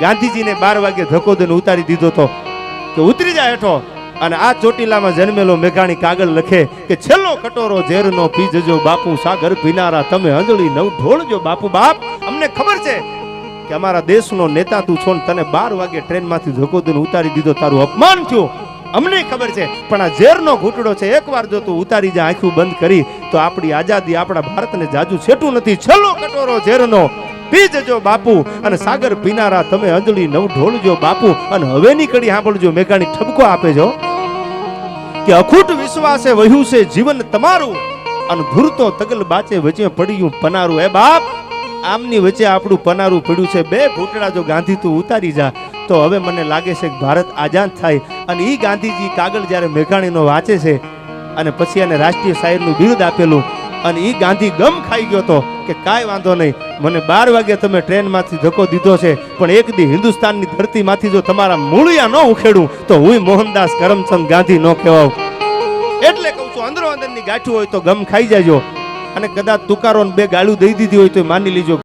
ગાંધીજીને 12 વાગે ધક્કો દઈને ઉતારી દીધો તો કે ઉતરી જાય હેઠો. અને આ ચોટીલામાં જન્મેલો મેઘાણી કાગળ લખે કે છેલ્લો કટોરો ઝેરનો પી જજો બાપુ, સાગર પીનારા તમે અંજળી નવ ઢોળજો બાપુ. બાપ, અમને ખબર છે કે અમારા દેશનો નેતા તું છો ને તને 12 વાગે ટ્રેનમાંથી ધક્કો દઈને ઉતારી દીધો, તારું અપમાન થયું, અમને ખબર છે. પણ આ ઝેરનો ઘૂંટડો છે, એકવાર જો તું ઉતારી જા આંખું બંધ કરી તો આપણી આઝાદી આપણા ભારતને જાજુ છેટું નથી. છેલ્લો કટોરો ઝેરનો પી જજો બાપુ, અને સાગર પીનારા તમે અંજળી નવ ઢોળજો બાપુ. અને હવેની કડી સાંભળજો, મેઘાણી ઠપકો આપે જો કે અખૂટ વિશ્વાસે વહ્યું છે જીવન તમારું, અને ધૂરતો તગલ બાચે વચ્ચે પડ્યું પનારું. એ બાપ, આમની વચ્ચે આપણું પનારું પડ્યું છે. 2 ઘૂંટડા જો ગાંધી તું ઉતારી જા તો હવે મને લાગે છે કે ભારત આઝાદ થાય. અને ઈ ગાંધીજી કાગળ જ્યારે મેઘાણીનો વાંચે છે અને પછી એને રાષ્ટ્રીય શાયરનું બિરુદ આપેલું, અને ઈ ગાંધી ગમ ખાઈ ગયો તો કે કાંઈ વાંધો નહીં, મને 12 વાગે તમે ટ્રેનમાંથી ધક્કો દીધો છે, પણ એક દી હિન્દુસ્તાનની ધરતીમાંથી જો તમારા મૂળિયા ન ઉખેડું તો હું મોહનદાસ કરમચંદ ગાંધી ન કહેવાઉં. એટલે કહું છું, અંદરો અંદરની ગાંઠું હોય તો ગમ ખાઈ જાજો, અને કદાચ તુકારો 2 ગાળું દઈ દીધી હોય તો માની લીજો.